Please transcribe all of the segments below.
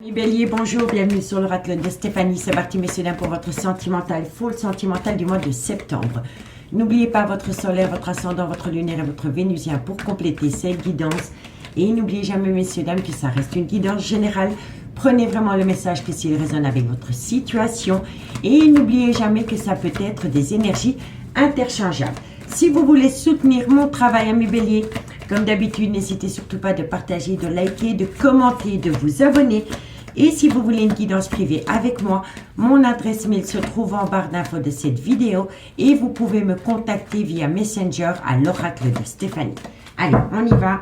Les béliers, bonjour, bienvenue sur l'oracle de Stéphanie. C'est parti, messieurs, dames, pour votre sentimental, full sentimental du mois de septembre. N'oubliez pas votre solaire, votre ascendant, votre lunaire et votre vénusien pour compléter cette guidance. Et n'oubliez jamais, messieurs, dames, que ça reste une guidance générale. Prenez vraiment le message que s'il résonne avec votre situation. Et n'oubliez jamais que ça peut être des énergies interchangeables. Si vous voulez soutenir mon travail, amis béliers, comme d'habitude, n'hésitez surtout pas de partager, de liker, de commenter, de vous abonner. Et si vous voulez une guidance privée avec moi, mon adresse mail se trouve en barre d'infos de cette vidéo et vous pouvez me contacter via Messenger à l'oracle de Stéphanie. Allez, on y va.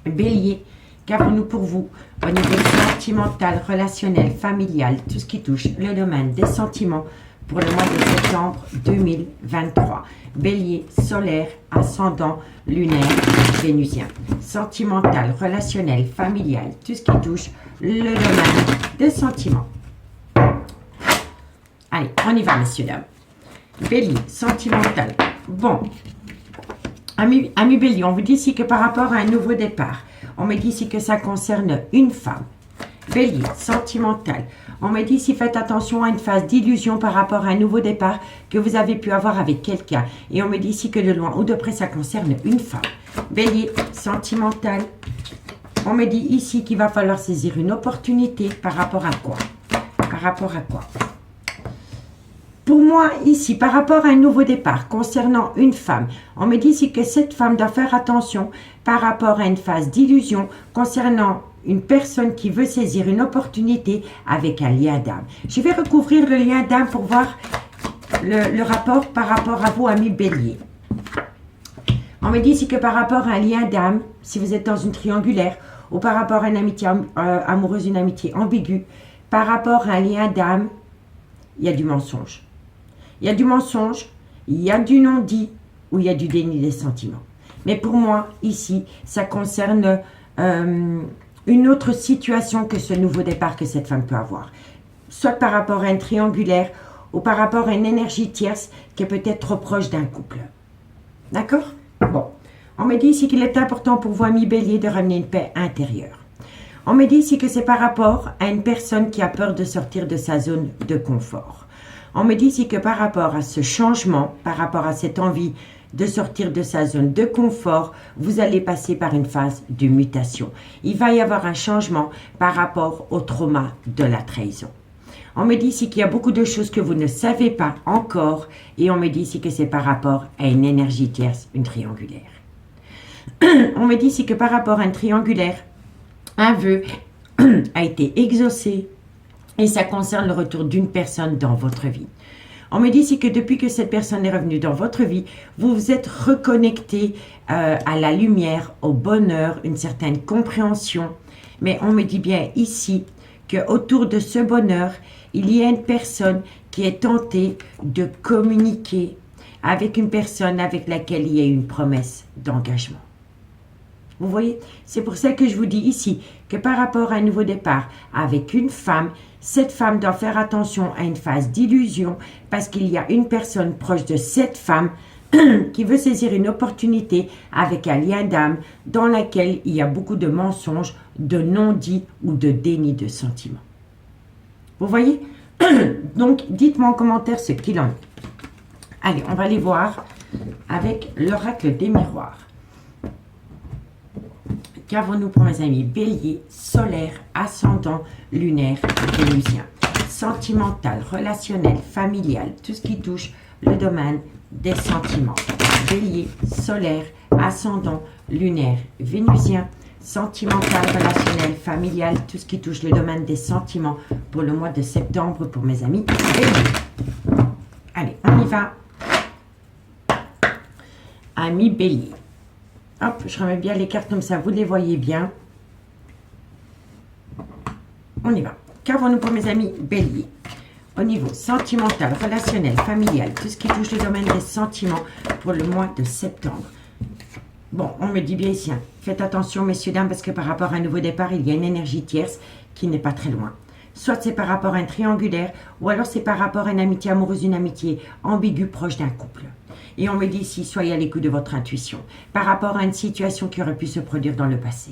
Bélier, qu'avons-nous pour vous au niveau sentimental, relationnel, familial, tout ce qui touche le domaine des sentiments pour le mois de septembre 2023. Bélier, solaire, ascendant, lunaire, vénusien. Sentimental, relationnel, familial, tout ce qui touche le domaine des sentiments. Allez, on y va, messieurs, dames. Bélier, sentimental. Bon, amis Bélier, on vous dit ici que par rapport à un nouveau départ, on me dit ici que ça concerne une femme. Bélier, sentimental. On me dit ici, faites attention à une phase d'illusion par rapport à un nouveau départ que vous avez pu avoir avec quelqu'un. Et on me dit ici que de loin ou de près, ça concerne une femme. Bélier, sentimental. On me dit ici qu'il va falloir saisir une opportunité par rapport à quoi? Par rapport à quoi? Pour moi, ici, par rapport à un nouveau départ concernant une femme, on me dit ici que cette femme doit faire attention par rapport à une phase d'illusion concernant une personne qui veut saisir une opportunité avec un lien d'âme. Je vais recouvrir le lien d'âme pour voir le rapport par rapport à vous, amis bélier. On me dit ici que par rapport à un lien d'âme, si vous êtes dans une triangulaire, ou par rapport à une amitié amoureuse, une amitié ambiguë, par rapport à un lien d'âme, il y a du mensonge. Il y a du mensonge, il y a du non-dit, ou il y a du déni des sentiments. Mais pour moi, ici, ça concerne une autre situation que ce nouveau départ que cette femme peut avoir. Soit par rapport à un triangulaire, ou par rapport à une énergie tierce qui est peut-être trop proche d'un couple. D'accord? Bon. On me dit ici qu'il est important pour vous, amis bélier, de ramener une paix intérieure. On me dit ici que c'est par rapport à une personne qui a peur de sortir de sa zone de confort. On me dit ici que par rapport à ce changement, par rapport à cette envie de sortir de sa zone de confort, vous allez passer par une phase de mutation. Il va y avoir un changement par rapport au trauma de la trahison. On me dit ici qu'il y a beaucoup de choses que vous ne savez pas encore et on me dit ici que c'est par rapport à une énergie tierce, une triangulaire. On me dit ici que par rapport à un triangulaire, un vœu a été exaucé et ça concerne le retour d'une personne dans votre vie. On me dit ici que depuis que cette personne est revenue dans votre vie, vous vous êtes reconnecté à la lumière, au bonheur, une certaine compréhension. Mais on me dit bien ici qu'autour de ce bonheur, il y a une personne qui est tentée de communiquer avec une personne avec laquelle il y a une promesse d'engagement. Vous voyez, c'est pour ça que je vous dis ici que par rapport à un nouveau départ avec une femme, cette femme doit faire attention à une phase d'illusion parce qu'il y a une personne proche de cette femme qui veut saisir une opportunité avec un lien d'âme dans laquelle il y a beaucoup de mensonges, de non-dits ou de déni de sentiments. Vous voyez? Donc, dites-moi en commentaire ce qu'il en est. Allez, on va aller voir avec l'oracle des miroirs. Qu'avons-nous pour mes amis bélier, solaire, ascendant, lunaire, vénusien, sentimental, relationnel, familial, tout ce qui touche le domaine des sentiments. Bélier, solaire, ascendant, lunaire, vénusien, sentimental, relationnel, familial, tout ce qui touche le domaine des sentiments pour le mois de septembre pour mes amis bélier. Allez, on y va. Amis bélier. Hop, je remets bien les cartes comme ça, vous les voyez bien. On y va. Qu'avons-nous pour mes amis bélier? Au niveau sentimental, relationnel, familial, tout ce qui touche le domaine des sentiments pour le mois de septembre. Bon, on me dit bien ici, hein, faites attention messieurs, dames, parce que par rapport à un nouveau départ, il y a une énergie tierce qui n'est pas très loin. Soit c'est par rapport à un triangulaire, ou alors c'est par rapport à une amitié amoureuse, une amitié ambiguë proche d'un couple. Et on me dit ici, soyez à l'écoute de votre intuition, par rapport à une situation qui aurait pu se produire dans le passé.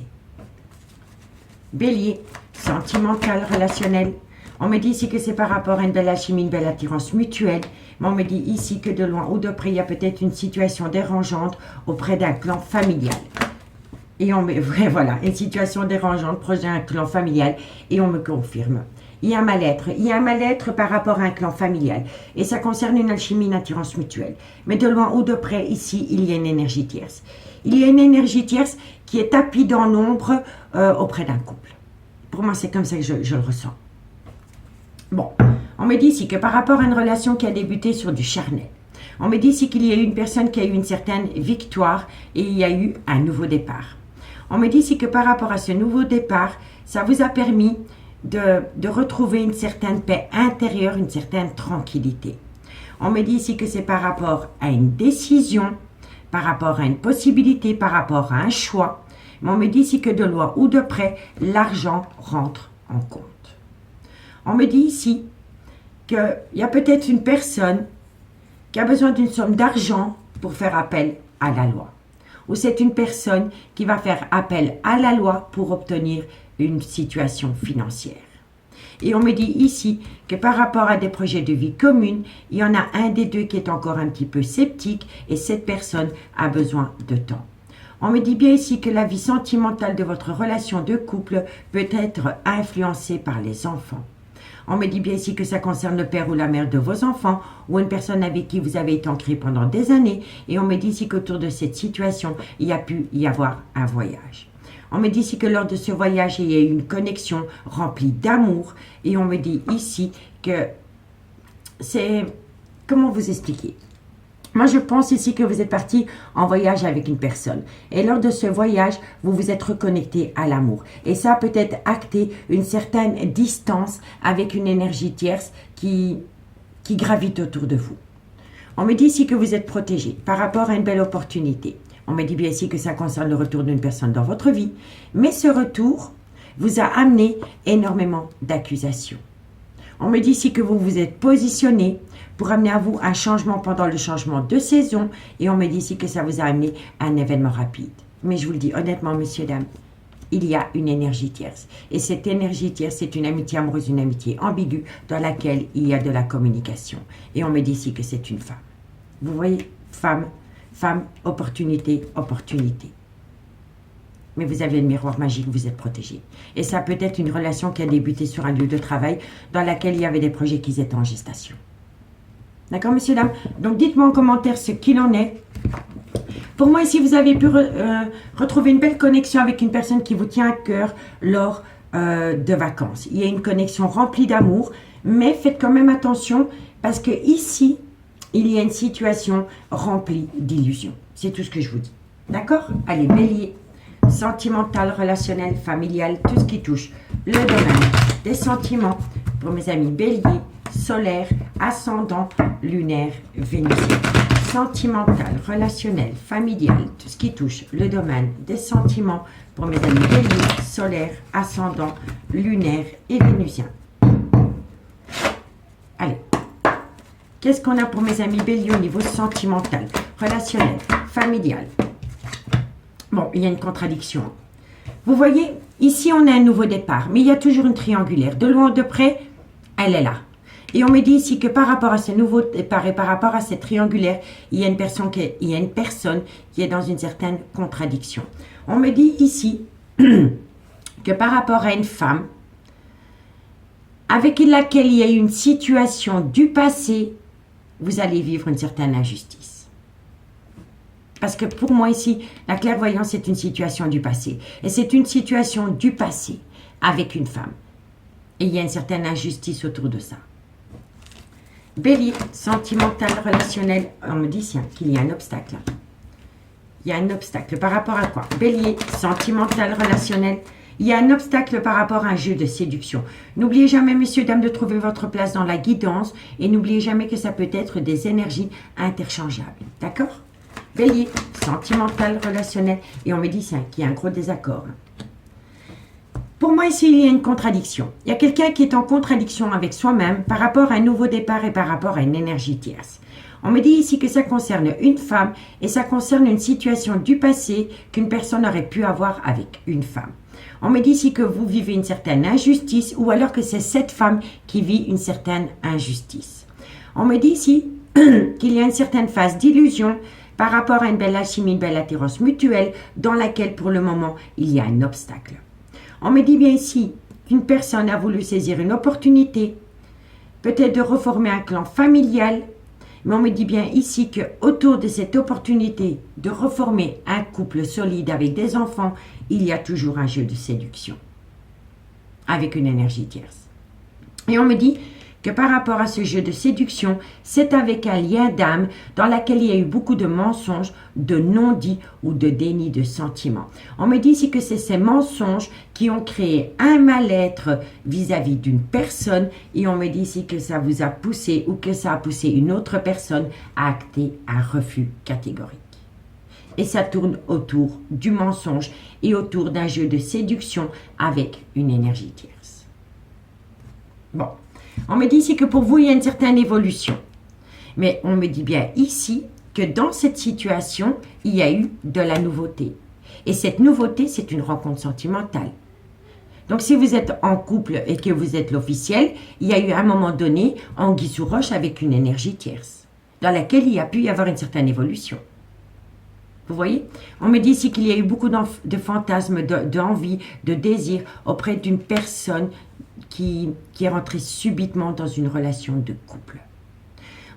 Bélier, sentimental, relationnel. On me dit ici que c'est par rapport à une belle alchimie, une belle attirance mutuelle. Mais on me dit ici que de loin ou de près, il y a peut-être une situation dérangeante auprès d'un clan familial. Et on me, voilà, une situation dérangeante proche d'un clan familial. Et on me confirme. Il y a un mal-être par rapport à un clan familial. Et ça concerne une alchimie, une attirance mutuelle. Mais de loin ou de près, ici, il y a une énergie tierce. Il y a une énergie tierce qui est tapie dans l'ombre auprès d'un couple. Pour moi, c'est comme ça que je le ressens. Bon, on me dit ici que par rapport à une relation qui a débuté sur du charnel, on me dit ici qu'il y a eu une personne qui a eu une certaine victoire et il y a eu un nouveau départ. On me dit ici que par rapport à ce nouveau départ, ça vous a permis de retrouver une certaine paix intérieure, une certaine tranquillité. On me dit ici que c'est par rapport à une décision, par rapport à une possibilité, par rapport à un choix. Mais on me dit ici que de loin ou de près, l'argent rentre en compte. On me dit ici qu'il y a peut-être une personne qui a besoin d'une somme d'argent pour faire appel à la loi. Ou c'est une personne qui va faire appel à la loi pour obtenir une situation financière. Et on me dit ici que par rapport à des projets de vie commune, il y en a un des deux qui est encore un petit peu sceptique et cette personne a besoin de temps. On me dit bien ici que la vie sentimentale de votre relation de couple peut être influencée par les enfants. On me dit bien ici que ça concerne le père ou la mère de vos enfants ou une personne avec qui vous avez été ancré pendant des années. Et on me dit ici qu'autour de cette situation, il y a pu y avoir un voyage. On me dit ici que lors de ce voyage, il y a eu une connexion remplie d'amour. Et on me dit ici que c'est... Comment vous expliquer? Moi, je pense ici que vous êtes parti en voyage avec une personne. Et lors de ce voyage, vous vous êtes reconnecté à l'amour. Et ça a peut-être acté une certaine distance avec une énergie tierce qui gravite autour de vous. On me dit ici que vous êtes protégé par rapport à une belle opportunité. On me dit bien ici que ça concerne le retour d'une personne dans votre vie. Mais ce retour vous a amené énormément d'accusations. On me dit ici que vous vous êtes positionné pour amener à vous un changement pendant le changement de saison. Et on me dit ici que ça vous a amené un événement rapide. Mais je vous le dis honnêtement, messieurs, dames, il y a une énergie tierce. Et cette énergie tierce, c'est une amitié amoureuse, une amitié ambiguë dans laquelle il y a de la communication. Et on me dit ici que c'est une femme. Vous voyez, femme, opportunité, opportunité. Mais vous avez le miroir magique, vous êtes protégé. Et ça peut être une relation qui a débuté sur un lieu de travail dans laquelle il y avait des projets qui étaient en gestation. D'accord, messieurs, dames? Donc, dites-moi en commentaire ce qu'il en est. Pour moi, ici, vous avez pu retrouver une belle connexion avec une personne qui vous tient à cœur lors de vacances. Il y a une connexion remplie d'amour, mais faites quand même attention parce que ici, il y a une situation remplie d'illusions. C'est tout ce que je vous dis. D'accord? Allez, bélier. Sentimental, relationnel, familial, tout ce qui touche le domaine des sentiments pour mes amis bélier, solaire, ascendant, lunaire, vénusien. Sentimental, relationnel, familial, tout ce qui touche le domaine des sentiments pour mes amis bélier, solaire, ascendant, lunaire et vénusien. Allez, qu'est-ce qu'on a pour mes amis bélier au niveau sentimental, relationnel, familial? Bon, il y a une contradiction. Vous voyez, ici, on a un nouveau départ, mais il y a toujours une triangulaire. De loin ou de près, elle est là. Et on me dit ici que par rapport à ce nouveau départ et par rapport à cette triangulaire, il y a une personne qui est dans une certaine contradiction. On me dit ici que par rapport à une femme avec laquelle il y a eu une situation du passé, vous allez vivre une certaine injustice. Parce que pour moi ici, la clairvoyance est une situation du passé. Et c'est une situation du passé avec une femme. Et il y a une certaine injustice autour de ça. Bélier, sentimental, relationnel. On me dit qu'il y a un obstacle. Il y a un obstacle. Par rapport à quoi? Bélier, sentimental, relationnel. Il y a un obstacle par rapport à un jeu de séduction. N'oubliez jamais, messieurs, dames, de trouver votre place dans la guidance. Et n'oubliez jamais que ça peut être des énergies interchangeables. D'accord? Bélier, sentimental, relationnel. Et on me dit qu'il y a un gros désaccord. Pour moi, ici, il y a une contradiction. Il y a quelqu'un qui est en contradiction avec soi-même par rapport à un nouveau départ et par rapport à une énergie tierce. On me dit ici que ça concerne une femme et ça concerne une situation du passé qu'une personne aurait pu avoir avec une femme. On me dit ici que vous vivez une certaine injustice ou alors que c'est cette femme qui vit une certaine injustice. On me dit ici qu'il y a une certaine phase d'illusion par rapport à une belle alchimie, une belle attirance mutuelle dans laquelle pour le moment il y a un obstacle. On me dit bien ici qu'une personne a voulu saisir une opportunité, peut-être de reformer un clan familial, mais on me dit bien ici que autour de cette opportunité de reformer un couple solide avec des enfants, il y a toujours un jeu de séduction avec une énergie tierce. Et on me dit que par rapport à ce jeu de séduction, c'est avec un lien d'âme dans lequel il y a eu beaucoup de mensonges, de non-dits ou de déni de sentiments. On me dit ici que c'est ces mensonges qui ont créé un mal-être vis-à-vis d'une personne et on me dit ici que ça vous a poussé ou que ça a poussé une autre personne à acter un refus catégorique. Et ça tourne autour du mensonge et autour d'un jeu de séduction avec une énergie tierce. Bon. On me dit ici que pour vous, il y a une certaine évolution. Mais on me dit bien ici que dans cette situation, il y a eu de la nouveauté. Et cette nouveauté, c'est une rencontre sentimentale. Donc, si vous êtes en couple et que vous êtes l'officiel, il y a eu à un moment donné anguille sous roche avec une énergie tierce, dans laquelle il y a pu y avoir une certaine évolution. Vous voyez? On me dit ici qu'il y a eu beaucoup de fantasmes, d'envie, de désir auprès d'une personne qui est rentrée subitement dans une relation de couple.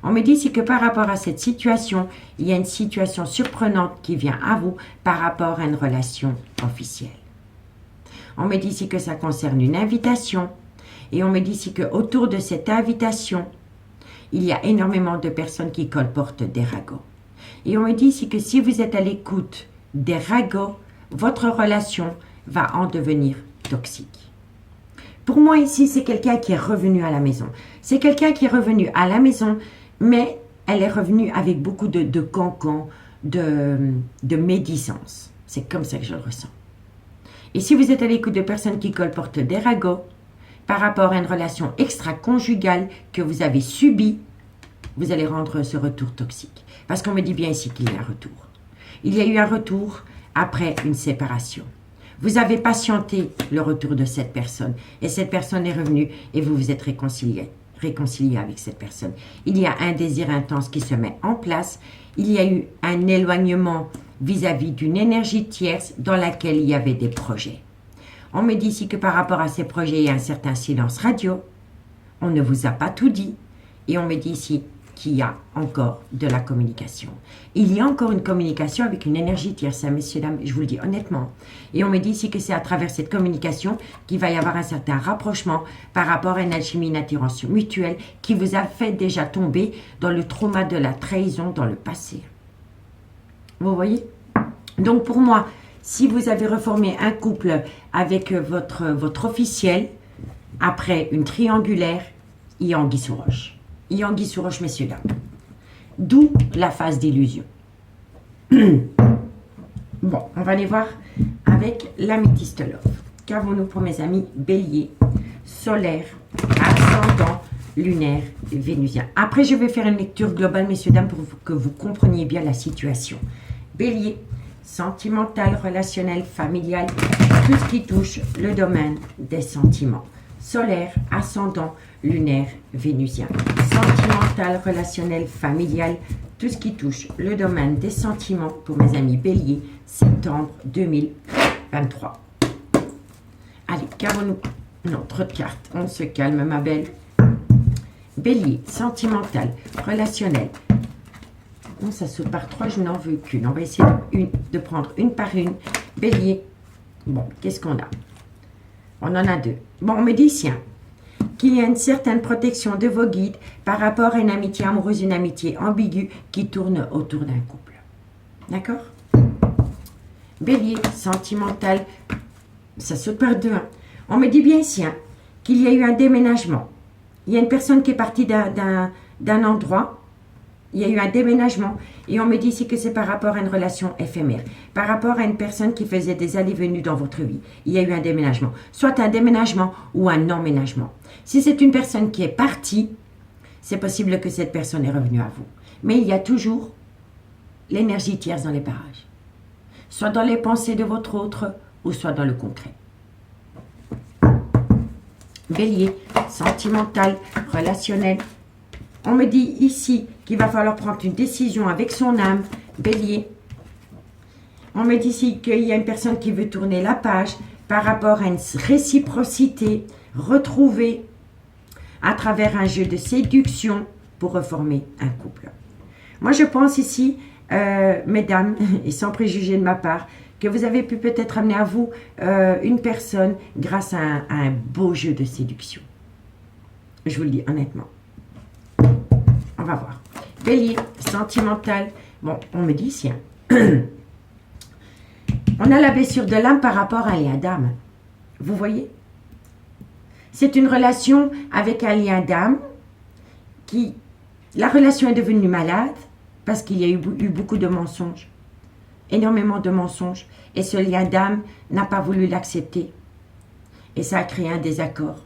On me dit ici que par rapport à cette situation, il y a une situation surprenante qui vient à vous par rapport à une relation officielle. On me dit ici que ça concerne une invitation et on me dit ici qu'autour de cette invitation, il y a énormément de personnes qui colportent des ragots. Et on me dit ici que si vous êtes à l'écoute des ragots, votre relation va en devenir toxique. Pour moi ici, c'est quelqu'un qui est revenu à la maison. C'est quelqu'un qui est revenu à la maison, mais elle est revenue avec beaucoup de cancans, de médisance. C'est comme ça que je le ressens. Et si vous êtes à l'écoute de personnes qui colportent des ragots, par rapport à une relation extra-conjugale que vous avez subie, vous allez rendre ce retour toxique. Parce qu'on me dit bien ici qu'il y a un retour. Il y a eu un retour après une séparation. Vous avez patienté le retour de cette personne et cette personne est revenue et vous vous êtes réconcilié avec cette personne. Il y a un désir intense qui se met en place. Il y a eu un éloignement vis-à-vis d'une énergie tierce dans laquelle il y avait des projets. On me dit ici que par rapport à ces projets, il y a un certain silence radio. On ne vous a pas tout dit et on me dit ici qu'il y a encore de la communication. Il y a encore une communication avec une énergie tierce, messieurs, dames, je vous le dis honnêtement. Et on me dit ici que c'est à travers cette communication qu'il va y avoir un certain rapprochement par rapport à une alchimie, une attirance mutuelle qui vous a fait déjà tomber dans le trauma de la trahison dans le passé. Vous voyez? Donc pour moi, si vous avez reformé un couple avec votre officiel, après une triangulaire, il y a anguille sous roche. Il y a anguille sous roche, messieurs, dames. D'où la phase d'illusion. Bon, on va aller voir avec l'améthyste love. Qu'avons-nous pour mes amis Bélier, solaire, ascendant, lunaire, vénusien. Après, je vais faire une lecture globale, messieurs, dames, pour que vous compreniez bien la situation. Bélier, sentimental, relationnel, familial, tout ce qui touche le domaine des sentiments. Solaire, ascendant, lunaire, vénusien. Sentimental, relationnel, familial, tout ce qui touche le domaine des sentiments pour mes amis Bélier, septembre 2023. Allez, qu'avons-nous? Non, trop de cartes. On se calme, ma belle. Bélier, sentimental, relationnel. Non, ça saute par 3, je n'en veux qu'une. On va essayer de prendre une par une. Bélier, bon, qu'est-ce qu'on a? On en a 2. Bon, on me dit ici qu'il y a une certaine protection de vos guides par rapport à une amitié amoureuse, une amitié ambiguë qui tourne autour d'un couple. D'accord? Bélier, sentimental, ça saute par 2. On me dit bien ici qu'il y a eu un déménagement. Il y a une personne qui est partie d'un endroit. Il y a eu un déménagement et on me dit ici que c'est par rapport à une relation éphémère, par rapport à une personne qui faisait des allées-venues dans votre vie. Il y a eu un déménagement, soit un déménagement ou un emménagement. Si c'est une personne qui est partie, c'est possible que cette personne est revenue à vous. Mais il y a toujours l'énergie tierce dans les parages. Soit dans les pensées de votre autre, ou soit dans le concret. Bélier, sentimental, relationnel. On me dit ici qu'il va falloir prendre une décision avec son âme. Bélier. On me dit ici qu'il y a une personne qui veut tourner la page par rapport à une réciprocité retrouvée à travers un jeu de séduction pour reformer un couple. Moi, je pense ici, mesdames, et sans préjuger de ma part, que vous avez pu peut-être amener à vous une personne grâce à un beau jeu de séduction. Je vous le dis honnêtement. On va voir. Bélier, sentimental. Bon, on me dit ici. On a la blessure de l'âme par rapport à un lien d'âme. Vous voyez? C'est une relation avec un lien d'âme qui... La relation est devenue malade parce qu'il y a eu beaucoup de mensonges. Énormément de mensonges. Et ce lien d'âme n'a pas voulu l'accepter. Et ça a créé un désaccord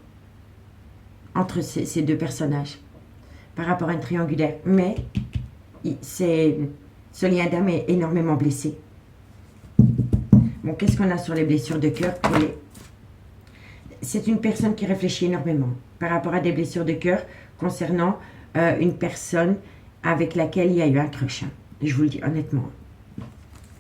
entre ces deux personnages par rapport à une triangulaire. Mais ce lien d'âme est énormément blessé. Bon, qu'est-ce qu'on a sur les blessures de cœur? C'est une personne qui réfléchit énormément par rapport à des blessures de cœur concernant une personne avec laquelle il y a eu un crush. Je vous le dis honnêtement.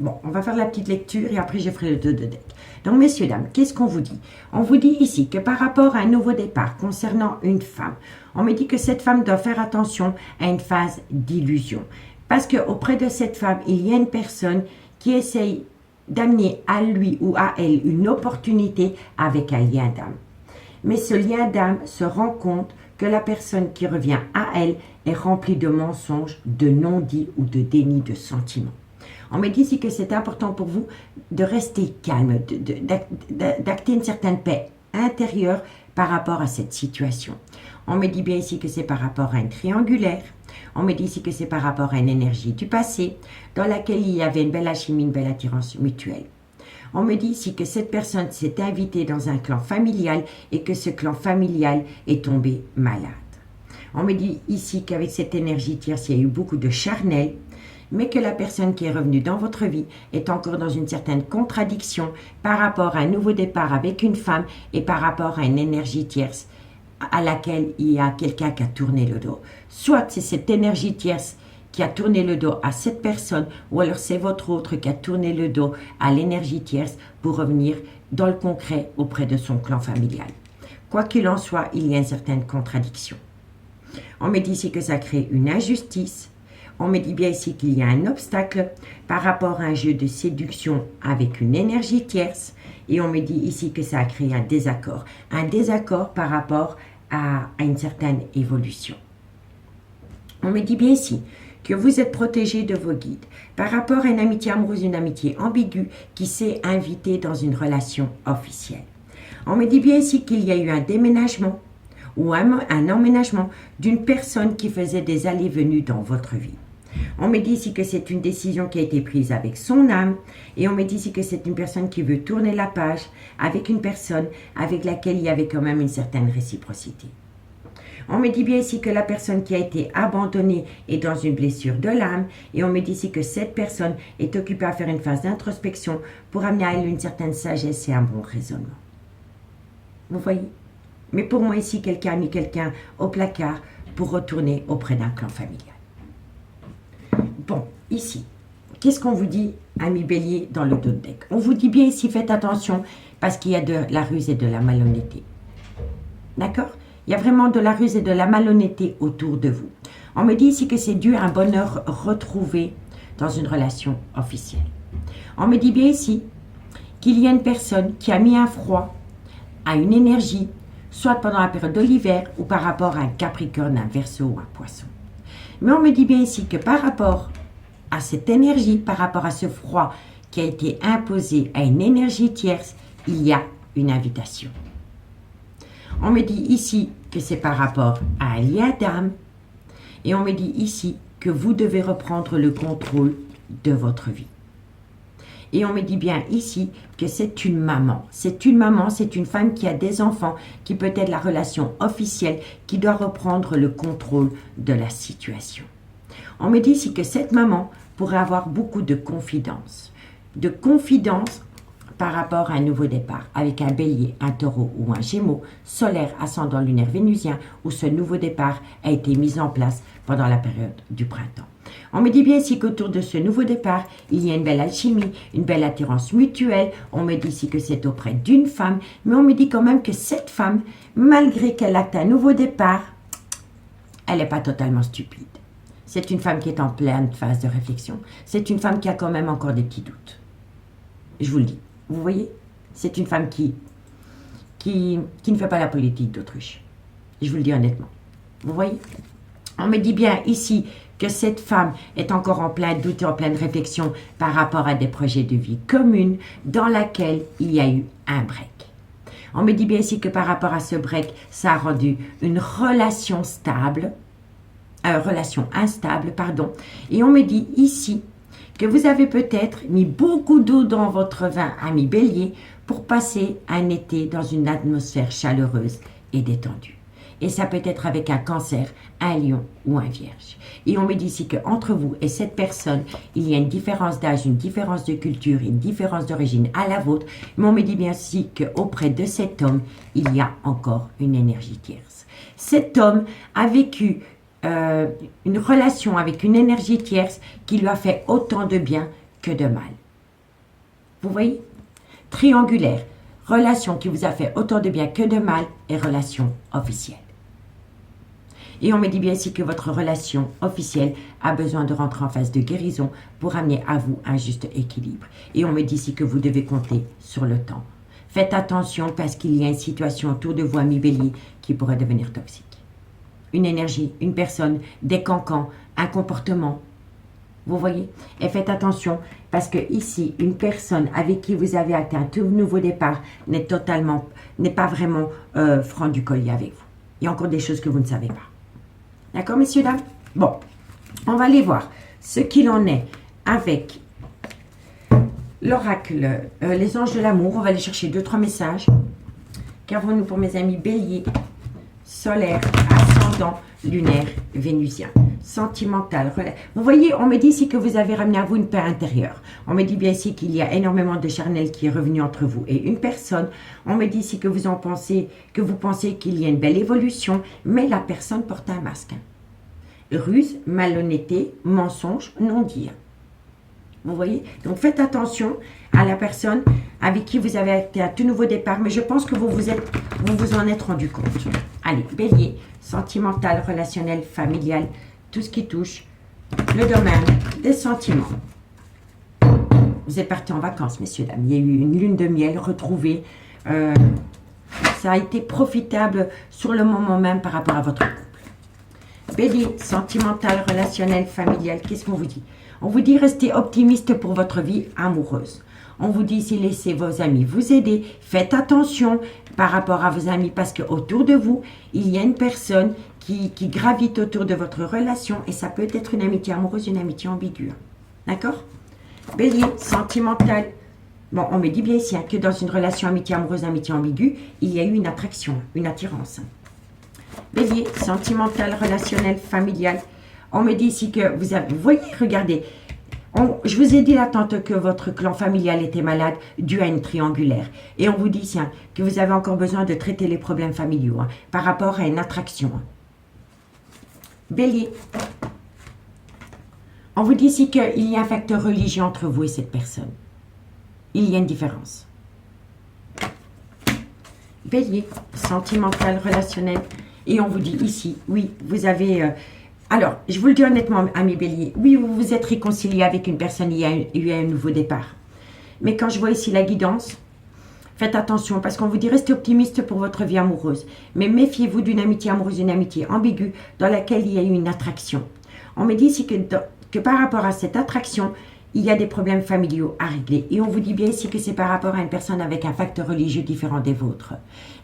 Bon, on va faire la petite lecture et après je ferai le 2 de deck. Donc, messieurs, dames, qu'est-ce qu'on vous dit? On vous dit ici que par rapport à un nouveau départ concernant une femme, on me dit que cette femme doit faire attention à une phase d'illusion. Parce qu'auprès de cette femme, il y a une personne qui essaye d'amener à lui ou à elle une opportunité avec un lien d'âme. Mais ce lien d'âme se rend compte que la personne qui revient à elle est remplie de mensonges, de non-dits ou de déni de sentiments. On me dit ici que c'est important pour vous de rester calme, d'acter une certaine paix intérieure par rapport à cette situation. On me dit bien ici que c'est par rapport à une triangulaire. On me dit ici que c'est par rapport à une énergie du passé dans laquelle il y avait une belle alchimie, une belle attirance mutuelle. On me dit ici que cette personne s'est invitée dans un clan familial et que ce clan familial est tombé malade. On me dit ici qu'avec cette énergie tierce, il y a eu beaucoup de charnel, mais que la personne qui est revenue dans votre vie est encore dans une certaine contradiction par rapport à un nouveau départ avec une femme et par rapport à une énergie tierce à laquelle il y a quelqu'un qui a tourné le dos. Soit c'est cette énergie tierce qui a tourné le dos à cette personne, ou alors c'est votre autre qui a tourné le dos à l'énergie tierce pour revenir dans le concret auprès de son clan familial. Quoi qu'il en soit, il y a une certaine contradiction. On me dit ici que ça crée une injustice. On me dit bien ici qu'il y a un obstacle par rapport à un jeu de séduction avec une énergie tierce. Et on me dit ici que ça a créé un désaccord. Un désaccord par rapport à une certaine évolution. On me dit bien ici que vous êtes protégé de vos guides par rapport à une amitié amoureuse, une amitié ambiguë qui s'est invitée dans une relation officielle. On me dit bien ici qu'il y a eu un déménagement ou un emménagement d'une personne qui faisait des allées-venues dans votre vie. On me dit ici que c'est une décision qui a été prise avec son âme et on me dit ici que c'est une personne qui veut tourner la page avec une personne avec laquelle il y avait quand même une certaine réciprocité. On me dit bien ici que la personne qui a été abandonnée est dans une blessure de l'âme et on me dit ici que cette personne est occupée à faire une phase d'introspection pour amener à elle une certaine sagesse et un bon raisonnement. Vous voyez? Mais pour moi ici, quelqu'un a mis quelqu'un au placard pour retourner auprès d'un clan familial. Bon, ici, qu'est-ce qu'on vous dit, amis bélier, dans le dos de deck? On vous dit bien ici, faites attention parce qu'il y a de la ruse et de la malhonnêteté. D'accord? Il y a vraiment de la ruse et de la malhonnêteté autour de vous. On me dit ici que c'est dû à un bonheur retrouvé dans une relation officielle. On me dit bien ici qu'il y a une personne qui a mis un froid à une énergie, soit pendant la période de l'hiver ou par rapport à un Capricorne, un Verseau ou un Poisson. Mais on me dit bien ici que par rapport à cette énergie, par rapport à ce froid qui a été imposé à une énergie tierce, il y a une invitation. On me dit ici que c'est par rapport à un lien d'âme et on me dit ici que vous devez reprendre le contrôle de votre vie. Et on me dit bien ici que c'est une maman. C'est une maman, c'est une femme qui a des enfants, qui peut être la relation officielle, qui doit reprendre le contrôle de la situation. On me dit ici que cette maman pourrait avoir beaucoup de confidence. De confidence par rapport à un nouveau départ, avec un bélier, un taureau ou un gémeaux, solaire, ascendant lunaire vénusien, où ce nouveau départ a été mis en place pendant la période du printemps. On me dit bien ici qu'autour de ce nouveau départ, il y a une belle alchimie, une belle attirance mutuelle. On me dit ici que c'est auprès d'une femme, mais on me dit quand même que cette femme, malgré qu'elle acte un nouveau départ, elle n'est pas totalement stupide. C'est une femme qui est en pleine phase de réflexion. C'est une femme qui a quand même encore des petits doutes. Je vous le dis. Vous voyez, c'est une femme qui ne fait pas la politique d'autruche. Je vous le dis honnêtement. Vous voyez, on me dit bien ici que cette femme est encore en plein doute et en pleine réflexion par rapport à des projets de vie communs dans laquelle il y a eu un break. On me dit bien ici que par rapport à ce break, ça a rendu une relation instable, pardon. Et on me dit ici que vous avez peut-être mis beaucoup d'eau dans votre vin, ami Bélier, pour passer un été dans une atmosphère chaleureuse et détendue. Et ça peut être avec un cancer, un lion ou un vierge. Et on me dit ici qu'entre vous et cette personne, il y a une différence d'âge, une différence de culture, une différence d'origine à la vôtre. Mais on me dit bien aussi qu'auprès de cet homme, il y a encore une énergie tierce. Cet homme a vécu une relation avec une énergie tierce qui lui a fait autant de bien que de mal. Vous voyez? Triangulaire, relation qui vous a fait autant de bien que de mal et relation officielle. Et on me dit bien ici que votre relation officielle a besoin de rentrer en phase de guérison pour amener à vous un juste équilibre. Et on me dit ici que vous devez compter sur le temps. Faites attention parce qu'il y a une situation autour de vous, ami Bélier, qui pourrait devenir toxique. Une énergie, une personne, des cancans, un comportement. Vous voyez? Et faites attention parce que ici, une personne avec qui vous avez acté un tout nouveau départ n'est pas vraiment franc du collier avec vous. Il y a encore des choses que vous ne savez pas. D'accord, messieurs, dames? Bon, on va aller voir ce qu'il en est avec l'oracle, les anges de l'amour. On va aller chercher 2-3 messages. Qu'avons-nous pour mes amis Bélier, solaire, ascendant, lunaire, vénusien, sentimental. Vous voyez, on me dit ici que vous avez ramené à vous une paix intérieure. On me dit bien ici qu'il y a énormément de charnel qui est revenu entre vous et une personne. On me dit ici que vous pensez qu'il y a une belle évolution, mais la personne porte un masque. Ruse, malhonnêteté, mensonge, non-dit. Vous voyez? Donc faites attention à la personne avec qui vous avez été un tout nouveau départ, mais je pense que vous vous en êtes rendu compte. Allez, Bélier, sentimental, relationnel, familial, tout ce qui touche le domaine des sentiments. Vous êtes partis en vacances, messieurs, dames. Il y a eu une lune de miel retrouvée. Ça a été profitable sur le moment même par rapport à votre couple. Bélier, sentimental, relationnel, familial, qu'est-ce qu'on vous dit? On vous dit restez optimiste pour votre vie amoureuse. On vous dit ici laissez vos amis vous aider. Faites attention par rapport à vos amis parce qu'autour de vous, il y a une personne qui gravite autour de votre relation et ça peut être une amitié amoureuse, une amitié ambiguë. D'accord? Bélier, sentimental. Bon, on me dit bien ici que dans une relation amitié amoureuse, amitié ambiguë, il y a eu une attraction, une attirance. Bélier, sentimental, relationnel, familial. On me dit ici que vous voyez, regardez, je vous ai dit là tantôt que votre clan familial était malade dû à une triangulaire. Et on vous dit ici que vous avez encore besoin de traiter les problèmes familiaux par rapport à une attraction. Bélier, on vous dit ici qu'il y a un facteur religieux entre vous et cette personne. Il y a une différence. Bélier, sentimental, relationnel. Et on vous dit ici, oui, vous avez... alors, je vous le dis honnêtement, ami Bélier, oui, vous vous êtes réconcilié avec une personne, il y a un nouveau départ. Mais quand je vois ici la guidance, faites attention parce qu'on vous dit restez optimiste pour votre vie amoureuse. Mais méfiez-vous d'une amitié amoureuse, une amitié ambiguë dans laquelle il y a eu une attraction. On me dit ici que par rapport à cette attraction, il y a des problèmes familiaux à régler. Et on vous dit bien ici que c'est par rapport à une personne avec un facteur religieux différent des vôtres.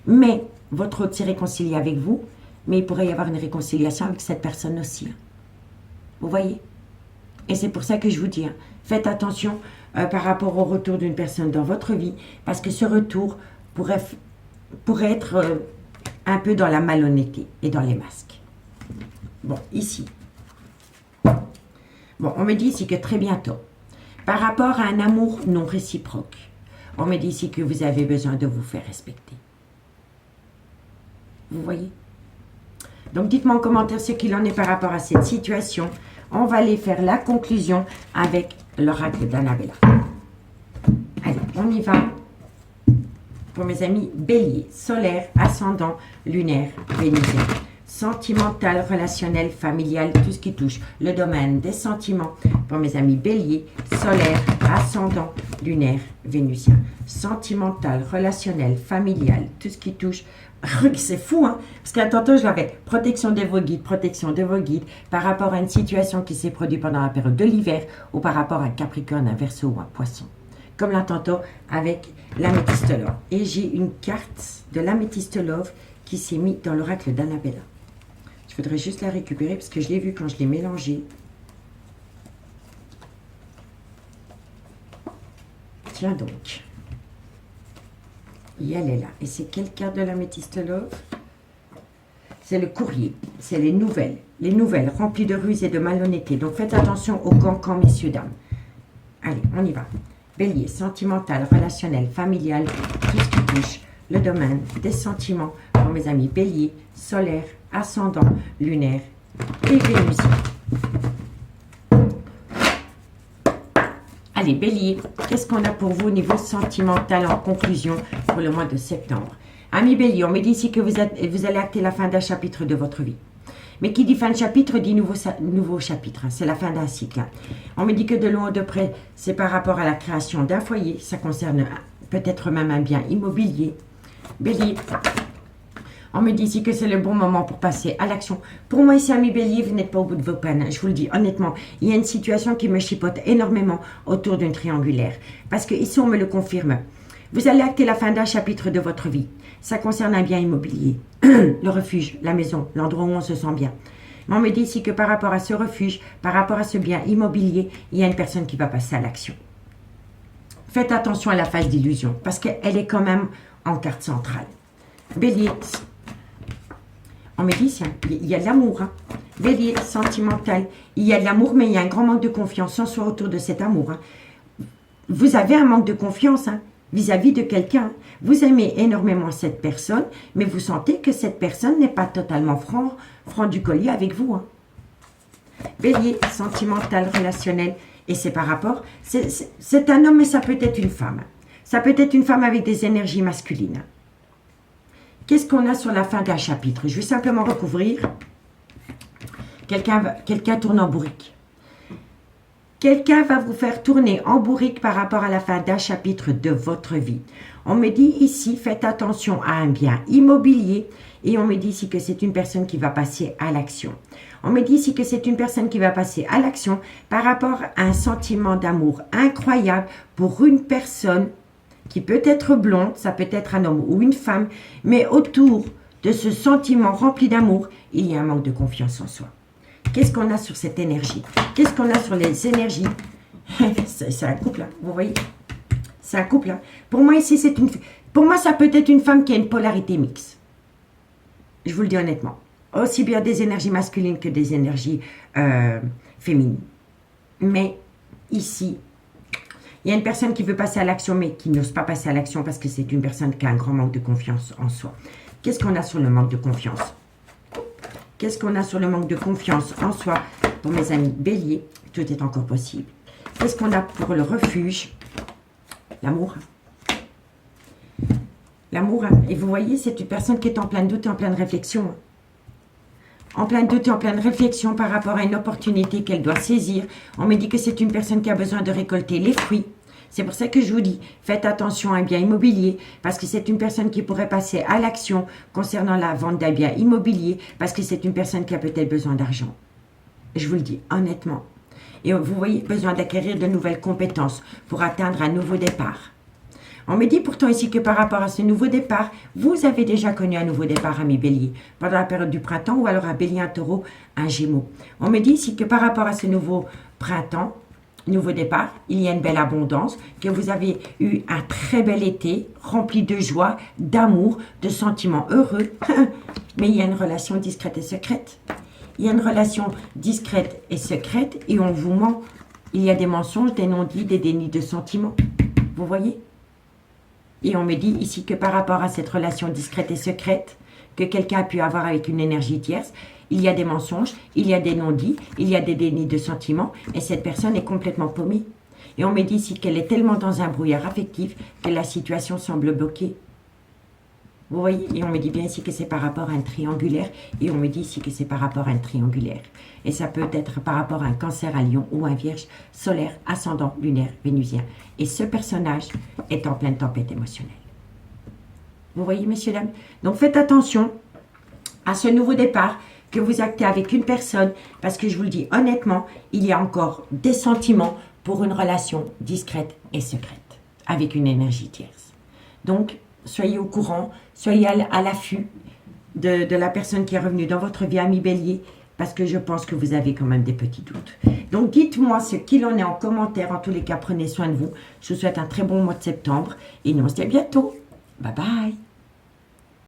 Mais votre hôte s'est réconcilié avec vous, mais il pourrait y avoir une réconciliation avec cette personne aussi. Vous voyez? Et c'est pour ça que je vous dis, faites attention par rapport au retour d'une personne dans votre vie, parce que ce retour pourrait être un peu dans la malhonnêteté et dans les masques. Bon, ici. Bon, on me dit ici que très bientôt, par rapport à un amour non réciproque, on me dit ici que vous avez besoin de vous faire respecter. Vous voyez? Donc, dites-moi en commentaire ce qu'il en est par rapport à cette situation. On va aller faire la conclusion avec l'oracle d'Annabella. Allez, on y va. Pour mes amis Bélier, solaire, ascendant, lunaire, vénusien. Sentimental, relationnel, familial, tout ce qui touche le domaine des sentiments. Pour mes amis Bélier, solaire, ascendant, lunaire, vénusien. Sentimental, relationnel, familial, tout ce qui touche. C'est fou, hein? Parce qu'à tantôt, je l'avais. Protection de vos guides par rapport à une situation qui s'est produite pendant la période de l'hiver ou par rapport à un Capricorne, un Verseau ou un Poisson. Comme là tantôt avec l'améthyste love. Et j'ai une carte de l'améthyste love qui s'est mise dans l'oracle d'Annabella. Je voudrais juste la récupérer parce que je l'ai vue quand je l'ai mélangée. Tiens donc. Et elle est là. Et c'est quelle carte de l'améthyste love? C'est le courrier. C'est les nouvelles. Les nouvelles remplies de ruses et de malhonnêteté. Donc faites attention aux cancans, messieurs, dames. Allez, on y va. Bélier, sentimental, relationnel, familial, tout ce qui touche le domaine des sentiments pour mes amis Bélier, solaire, ascendant, lunaire et vénusien. Allez, Bélier, qu'est-ce qu'on a pour vous au niveau sentimental en conclusion pour le mois de septembre? Amis Bélier, on me dit ici que vous allez acter la fin d'un chapitre de votre vie. Mais qui dit fin de chapitre, dit nouveau chapitre. C'est la fin d'un cycle. On me dit que de loin ou de près, c'est par rapport à la création d'un foyer. Ça concerne peut-être même un bien immobilier. Bélier, on me dit ici que c'est le bon moment pour passer à l'action. Pour moi, ici, amis Bélier, vous n'êtes pas au bout de vos peines. Je vous le dis honnêtement. Il y a une situation qui me chipote énormément autour d'une triangulaire. Parce que ici, on me le confirme. Vous allez acter la fin d'un chapitre de votre vie. Ça concerne un bien immobilier, le refuge, la maison, l'endroit où on se sent bien. Mais on me dit ici que par rapport à ce refuge, par rapport à ce bien immobilier, il y a une personne qui va passer à l'action. Faites attention à la phase d'illusion, parce qu'elle est quand même en carte centrale. Bélier, on me dit ici, il y a de l'amour. Hein. Bélier, sentimental, il y a de l'amour, mais il y a un grand manque de confiance en soi autour de cet amour. Hein. Vous avez un manque de confiance, hein, vis-à-vis de quelqu'un. Vous aimez énormément cette personne, mais vous sentez que cette personne n'est pas totalement franc du collier avec vous. Hein. Bélier, sentimental, relationnel, et c'est par rapport, c'est un homme, mais ça peut être une femme. Ça peut être une femme avec des énergies masculines. Qu'est-ce qu'on a sur la fin d'un chapitre? Je vais simplement recouvrir. Quelqu'un tourne en bourrique. Quelqu'un va vous faire tourner en bourrique par rapport à la fin d'un chapitre de votre vie. On me dit ici, faites attention à un bien immobilier et on me dit ici que c'est une personne qui va passer à l'action. On me dit ici que c'est une personne qui va passer à l'action par rapport à un sentiment d'amour incroyable pour une personne qui peut être blonde, ça peut être un homme ou une femme, mais autour de ce sentiment rempli d'amour, il y a un manque de confiance en soi. Qu'est-ce qu'on a sur cette énergie? Qu'est-ce qu'on a sur les énergies? C'est un couple, hein, vous voyez? C'est un couple. Hein. Pour moi, ici, pour moi, ça peut être une femme qui a une polarité mixte. Je vous le dis honnêtement. Aussi bien des énergies masculines que des énergies féminines. Mais ici, il y a une personne qui veut passer à l'action, mais qui n'ose pas passer à l'action parce que c'est une personne qui a un grand manque de confiance en soi. Qu'est-ce qu'on a sur le manque de confiance? Qu'est-ce qu'on a sur le manque de confiance en soi? Pour mes amis Bélier, tout est encore possible. Qu'est-ce qu'on a pour le refuge? L'amour. L'amour. Et vous voyez, c'est une personne qui est en plein doute et en pleine réflexion. En plein doute et en pleine réflexion par rapport à une opportunité qu'elle doit saisir. On me dit que c'est une personne qui a besoin de récolter les fruits. C'est pour ça que je vous dis, faites attention à un bien immobilier, parce que c'est une personne qui pourrait passer à l'action concernant la vente d'un bien immobilier, parce que c'est une personne qui a peut-être besoin d'argent. Je vous le dis honnêtement. Et vous voyez, besoin d'acquérir de nouvelles compétences pour atteindre un nouveau départ. On me dit pourtant ici que par rapport à ce nouveau départ, vous avez déjà connu un nouveau départ, amis Bélier, pendant la période du printemps, ou alors un Bélier, un Taureau, un Gémeaux. On me dit ici que par rapport à ce nouveau printemps, nouveau départ, il y a une belle abondance, que vous avez eu un très bel été, rempli de joie, d'amour, de sentiments heureux, mais il y a une relation discrète et secrète. il y a une relation discrète et secrète et on vous ment. Il y a des mensonges, des non-dits, des dénis de sentiments. Vous voyez? Et on me dit ici que par rapport à cette relation discrète et secrète que quelqu'un a pu avoir avec une énergie tierce, il y a des mensonges, il y a des non-dits, il y a des dénis de sentiments et cette personne est complètement paumée. Et on me dit ici qu'elle est tellement dans un brouillard affectif que la situation semble bloquée. Vous voyez? Et on me dit bien ici que c'est par rapport à un triangulaire. Et on me dit ici que c'est par rapport à un triangulaire. Et ça peut être par rapport à un cancer à lion ou un vierge solaire, ascendant, lunaire, vénusien. Et ce personnage est en pleine tempête émotionnelle. Vous voyez, messieurs, dames? Donc faites attention à ce nouveau départ que vous actez avec une personne. Parce que je vous le dis honnêtement, il y a encore des sentiments pour une relation discrète et secrète avec une énergie tierce. Donc, soyez au courant, soyez à l'affût de la personne qui est revenue dans votre vie, ami Bélier, parce que je pense que vous avez quand même des petits doutes. Donc, dites-moi ce qu'il en est en commentaire. En tous les cas, prenez soin de vous. Je vous souhaite un très bon mois de septembre et nous on se dit à bientôt. Bye bye.